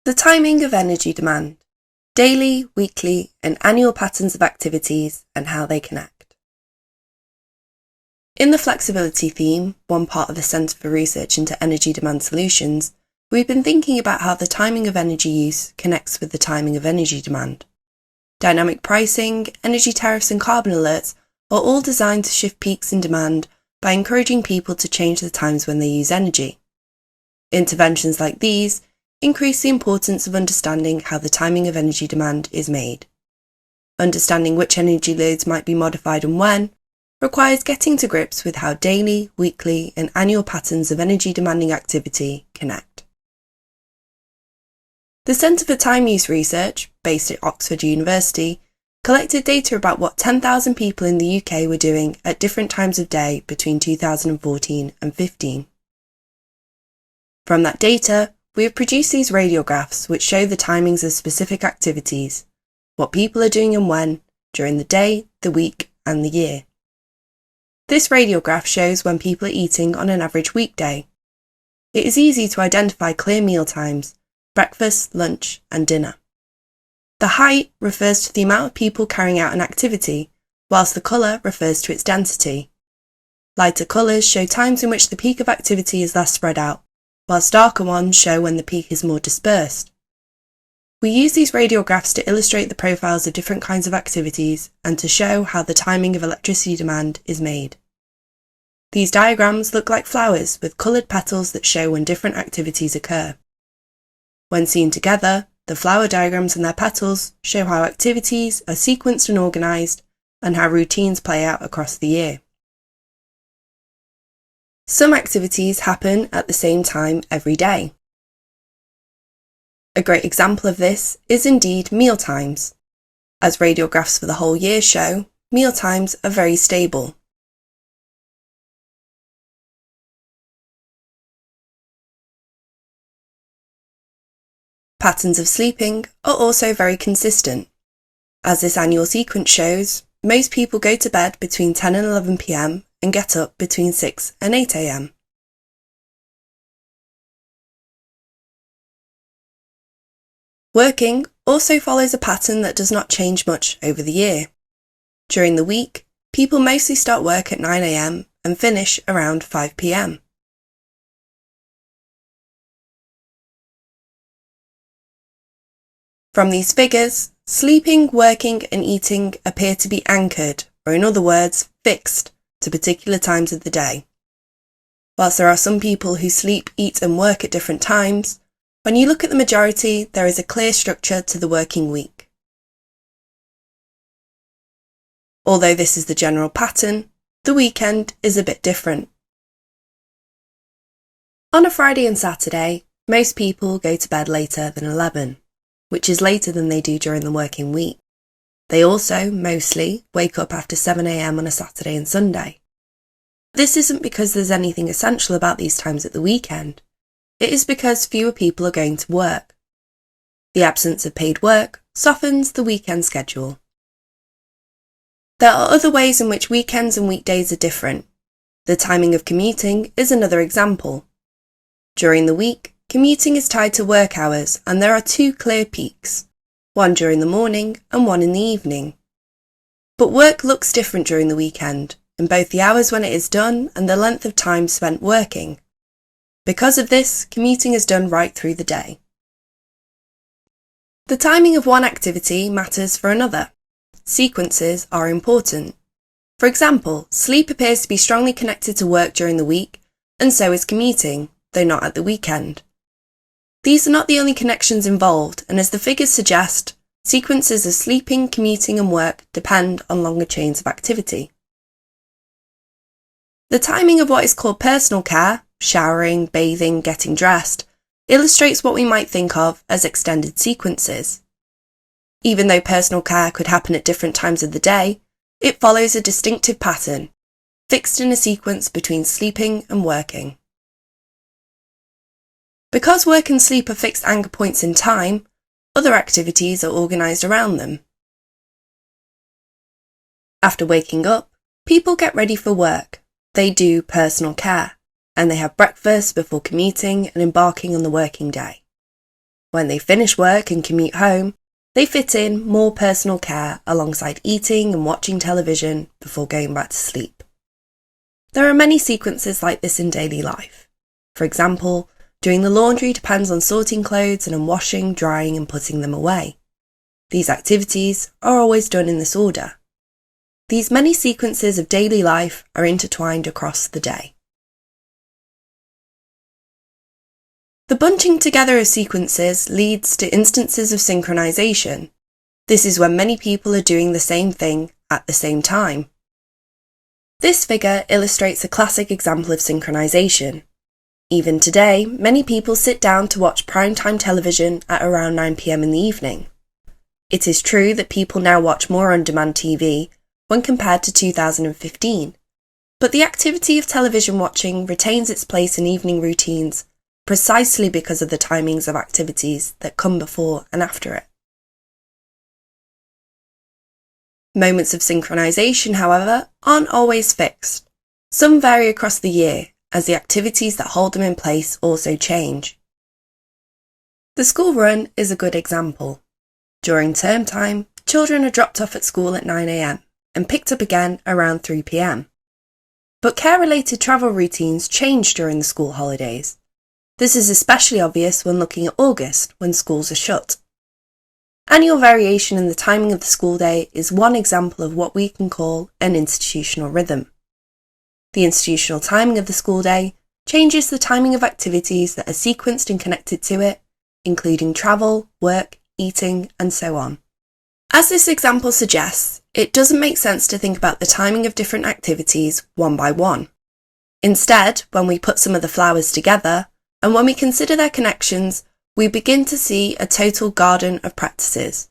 The timing of energy demand, daily, weekly, and annual patterns of activities and how they connect. In the flexibility theme, one part of the Centre for Research into Energy Demand Solutions, we've been thinking about how the timing of energy use connects with the timing of energy demand. Dynamic pricing, energy tariffs and carbon alerts are all designed to shift peaks in demand by encouraging people to change the times when they use energy. Interventions like these increase the importance of understanding how the timing of energy demand is made. Understanding which energy loads might be modified and when requires getting to grips with how daily, weekly, and annual patterns of energy demanding activity connect. The Centre for Time Use Research, based at Oxford University, collected data about what 10,000 people in the UK were doing at different times of day between 2014 and 15. From that data, we have produced these radiographs which show the timings of specific activities, what people are doing and when, during the day, the week, and the year. This radiograph shows when people are eating on an average weekday. It is easy to identify clear meal times: breakfast, lunch, and dinner. The height refers to the amount of people carrying out an activity, whilst the colour refers to its density. Lighter colours show times in which the peak of activity is less spread out, whilst darker ones show when the peak is more dispersed. We use these radiographs to illustrate the profiles of different kinds of activities and to show how the timing of electricity demand is made. These diagrams look like flowers with coloured petals that show when different activities occur. When seen together, the flower diagrams and their petals show how activities are sequenced and organised and how routines play out across the year. Some activities happen at the same time every day. A great example of this is indeed meal times. As radiographs for the whole year show, meal times are very stable. Patterns of sleeping are also very consistent. As this annual sequence shows, most people go to bed between 10 and 11 p.m. and get up between 6 and 8 a.m. Working also follows a pattern that does not change much over the year. During the week, people mostly start work at 9 a.m. and finish around 5 p.m. From these figures, sleeping, working, and eating appear to be anchored, or in other words, fixed, to particular times of the day. Whilst there are some people who sleep, eat, and work at different times, when you look at the majority, there is a clear structure to the working week. Although this is the general pattern, the weekend is a bit different. On a Friday and Saturday, most people go to bed later than 11, which is later than they do during the working week. They also, mostly, wake up after 7 a.m. on a Saturday and Sunday. This isn't because there's anything essential about these times at the weekend. It is because fewer people are going to work. The absence of paid work softens the weekend schedule. There are other ways in which weekends and weekdays are different. The timing of commuting is another example. During the week, commuting is tied to work hours and there are two clear peaks, one during the morning and one in the evening. But work looks different during the weekend, in both the hours when it is done and the length of time spent working. Because of this, commuting is done right through the day. The timing of one activity matters for another. Sequences are important. For example, sleep appears to be strongly connected to work during the week, and so is commuting, though not at the weekend. These are not the only connections involved, and as the figures suggest, sequences of sleeping, commuting and work depend on longer chains of activity. The timing of what is called personal care, showering, bathing, getting dressed, illustrates what we might think of as extended sequences. Even though personal care could happen at different times of the day, it follows a distinctive pattern, fixed in a sequence between sleeping and working. Because work and sleep are fixed anchor points in time, other activities are organised around them. After waking up, people get ready for work. They do personal care, and they have breakfast before commuting and embarking on the working day. When they finish work and commute home, they fit in more personal care alongside eating and watching television before going back to sleep. There are many sequences like this in daily life. For example, doing the laundry depends on sorting clothes and on washing, drying and putting them away. These activities are always done in this order. These many sequences of daily life are intertwined across the day. The bunching together of sequences leads to instances of synchronization. This is when many people are doing the same thing at the same time. This figure illustrates a classic example of synchronization. Even today, many people sit down to watch primetime television at around 9 p.m. in the evening. It is true that people now watch more on-demand TV when compared to 2015, but the activity of television watching retains its place in evening routines precisely because of the timings of activities that come before and after it. Moments of synchronization, however, aren't always fixed. Some vary across the year, as the activities that hold them in place also change. The school run is a good example. During term time, children are dropped off at school at 9 a.m. and picked up again around 3 p.m. But care-related travel routines change during the school holidays. This is especially obvious when looking at August, when schools are shut. Annual variation in the timing of the school day is one example of what we can call an institutional rhythm. The institutional timing of the school day changes the timing of activities that are sequenced and connected to it, including travel, work, eating, and so on. As this example suggests, it doesn't make sense to think about the timing of different activities one by one. Instead, when we put some of the flowers together, and when we consider their connections, we begin to see a total garden of practices.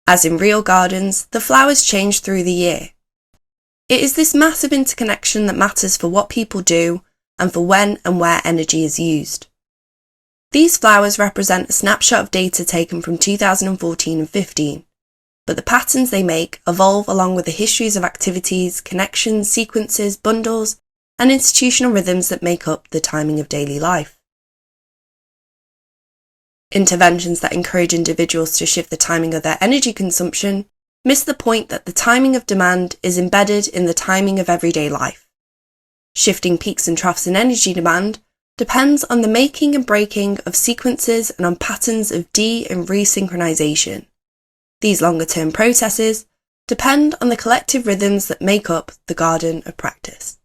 As in real gardens, the flowers change through the year. It is this massive interconnection that matters for what people do and for when and where energy is used. These flowers represent a snapshot of data taken from 2014 and 15, but the patterns they make evolve along with the histories of activities, connections, sequences, bundles, and institutional rhythms that make up the timing of daily life. Interventions that encourage individuals to shift the timing of their energy consumption miss the point that the timing of demand is embedded in the timing of everyday life. Shifting peaks and troughs in energy demand depends on the making and breaking of sequences and on patterns of de- and resynchronization. These longer-term processes depend on the collective rhythms that make up the garden of practice.